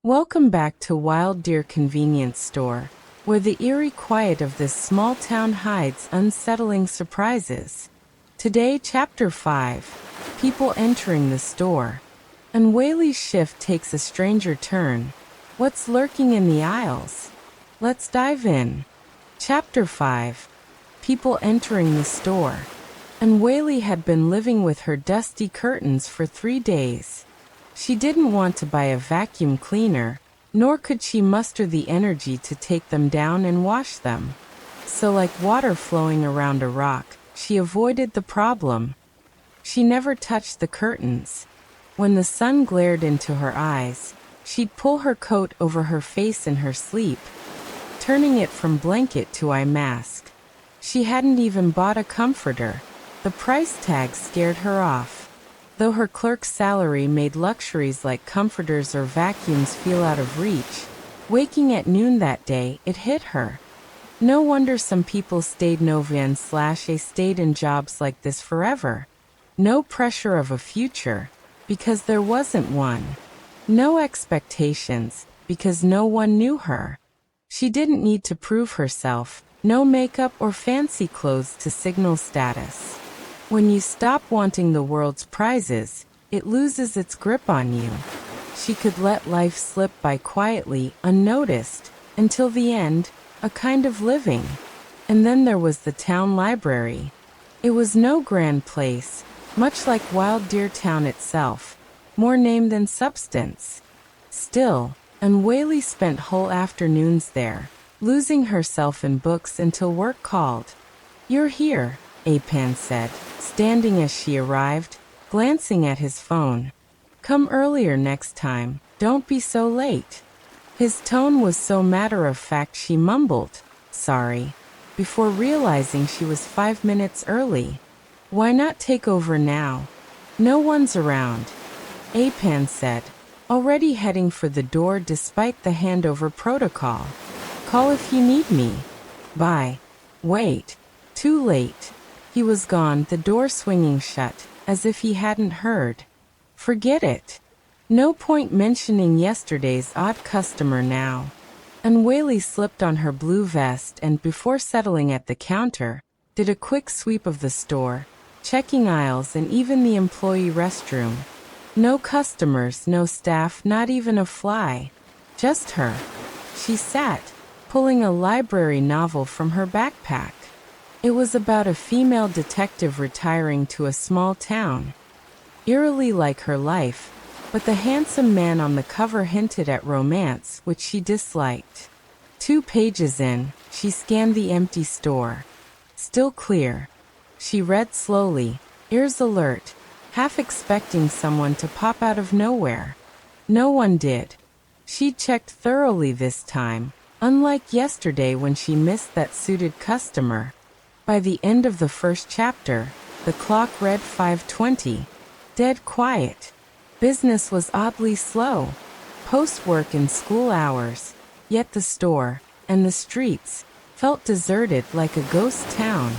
Welcome back to Wild Deer Convenience Store, where the eerie quiet of this small town hides unsettling surprises. Today, Chapter 5, People Entering the Store. Anwei Li's shift takes a stranger turn. What's lurking in the aisles? Let's dive in. Chapter 5, People Entering the Store. Anwei Li had been living with her dusty curtains for 3 days. She didn't want to buy a vacuum cleaner, nor could she muster the energy to take them down and wash them. So like water flowing around a rock, she avoided the problem. She never touched the curtains. When the sun glared into her eyes, she'd pull her coat over her face in her sleep, turning it from blanket to eye mask. She hadn't even bought a comforter. The price tag scared her off. Though her clerk's salary made luxuries like comforters or vacuums feel out of reach, waking at noon that day, it hit her. No wonder some people stayed stayed in jobs like this forever. No pressure of a future, because there wasn't one. No expectations, because no one knew her. She didn't need to prove herself, no makeup or fancy clothes to signal status. When you stop wanting the world's prizes, it loses its grip on you. She could let life slip by quietly, unnoticed, until the end, a kind of living. And then there was the town library. It was no grand place, much like Wild Deer Town itself, more name than substance. Still, Anwei Li spent whole afternoons there, losing herself in books until work called. "You're here," Ep.5 said, standing as she arrived, glancing at his phone. "Come earlier next time, don't be so late." His tone was so matter-of-fact she mumbled, "Sorry," before realizing she was 5 minutes early. "Why not take over now? No one's around," Ep.5 said, already heading for the door despite the handover protocol. "Call if you need me." "Bye." Wait. Too late. He was gone, the door swinging shut, as if he hadn't heard. Forget it. No point mentioning yesterday's odd customer now. Anwei Li slipped on her blue vest and, before settling at the counter, did a quick sweep of the store, checking aisles and even the employee restroom. No customers, no staff, not even a fly. Just her. She sat, pulling a library novel from her backpack. It was about a female detective retiring to a small town. Eerily like her life, but the handsome man on the cover hinted at romance, which she disliked. 2 pages in, she scanned the empty store. Still clear. She read slowly, ears alert, half expecting someone to pop out of nowhere. No one did. She checked thoroughly this time, unlike yesterday when she missed that suited customer. By the end of the first chapter, the clock read 5:20. Dead quiet. Business was oddly slow. Post-work and school hours. Yet the store, and the streets, felt deserted like a ghost town.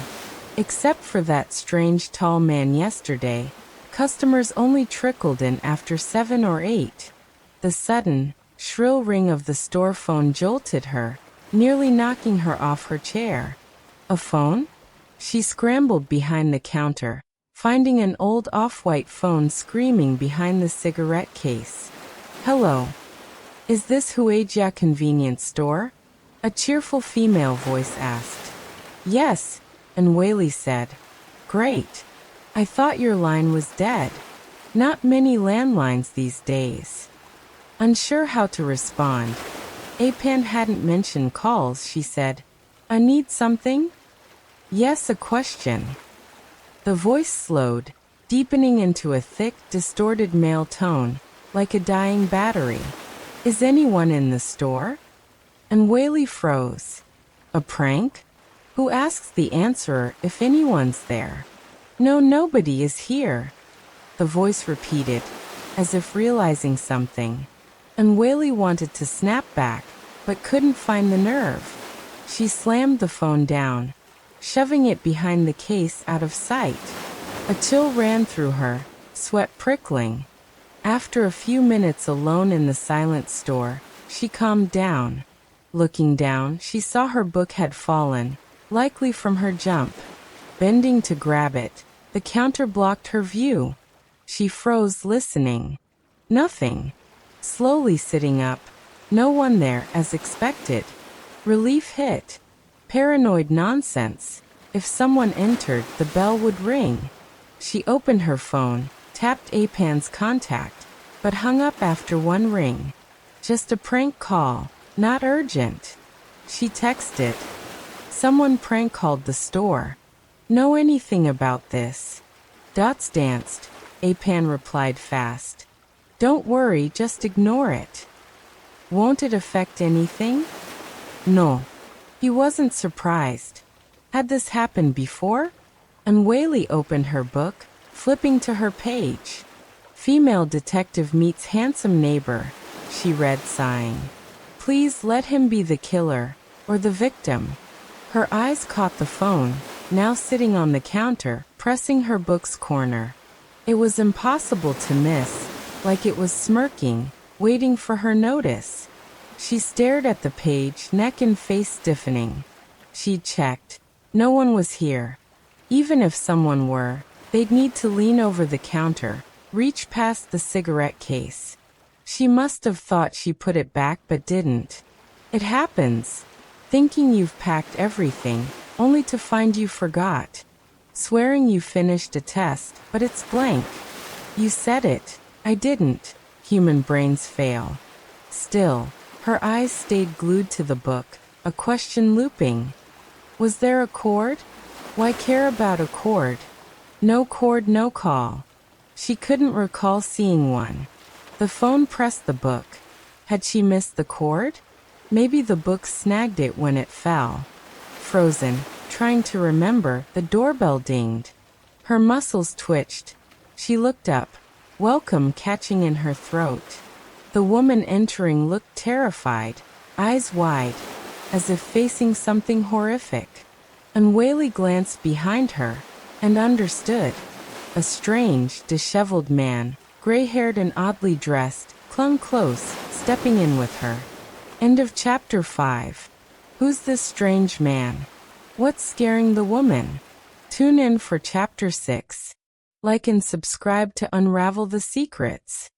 Except for that strange tall man yesterday, customers only trickled in after 7 or 8. The sudden, shrill ring of the store phone jolted her, nearly knocking her off her chair. A phone? She scrambled behind the counter, finding an old off-white phone screaming behind the cigarette case. "Hello. Is this Huijia Convenience Store?" a cheerful female voice asked. "Yes," Anwei Li said. "Great. I thought your line was dead. Not many landlines these days." Unsure how to respond, Ep.5 hadn't mentioned calls, she said, "I need something?" "Yes, a question." The voice slowed, deepening into a thick, distorted male tone, like a dying battery. "Is anyone in the store?" Anwei Li froze. A prank? Who asks the answerer if anyone's there? "No, nobody is here," the voice repeated, as if realizing something. Anwei Li wanted to snap back, but couldn't find the nerve. She slammed the phone down, shoving it behind the case out of sight. A chill ran through her, sweat prickling. After a few minutes alone in the silent store, she calmed down. Looking down, she saw her book had fallen, likely from her jump. Bending to grab it, the counter blocked her view. She froze, listening. Nothing. Slowly sitting up. No one there, as expected. Relief hit. Paranoid nonsense. If someone entered, the bell would ring. She opened her phone, tapped Apan's contact, but hung up after one ring. Just a prank call, not urgent. She texted. Someone prank called the store. Know anything about this? Dots danced. Apan replied fast. Don't worry, just ignore it. Won't it affect anything? No. He wasn't surprised. Had this happened before? Anwei Li opened her book, flipping to her page. Female detective meets handsome neighbor, she read, sighing. Please let him be the killer, or the victim. Her eyes caught the phone, now sitting on the counter, pressing her book's corner. It was impossible to miss, like it was smirking, waiting for her notice. She stared at the page, neck and face stiffening. She'd checked. No one was here. Even if someone were, they'd need to lean over the counter, reach past the cigarette case. She must have thought she put it back but didn't. It happens. Thinking you've packed everything, only to find you forgot. Swearing you finished a test, but it's blank. You said it. I didn't. Human brains fail. Still, her eyes stayed glued to the book, a question looping. Was there a cord? Why care about a cord? No cord, no call. She couldn't recall seeing one. The phone pressed the book. Had she missed the cord? Maybe the book snagged it when it fell. Frozen, trying to remember, the doorbell dinged. Her muscles twitched. She looked up, welcome catching in her throat. The woman entering looked terrified, eyes wide, as if facing something horrific. Anwei Li glanced behind her, and understood. A strange, disheveled man, gray-haired and oddly dressed, clung close, stepping in with her. End of chapter 5. Who's this strange man? What's scaring the woman? Tune in for chapter 6. Like and subscribe to unravel the secrets.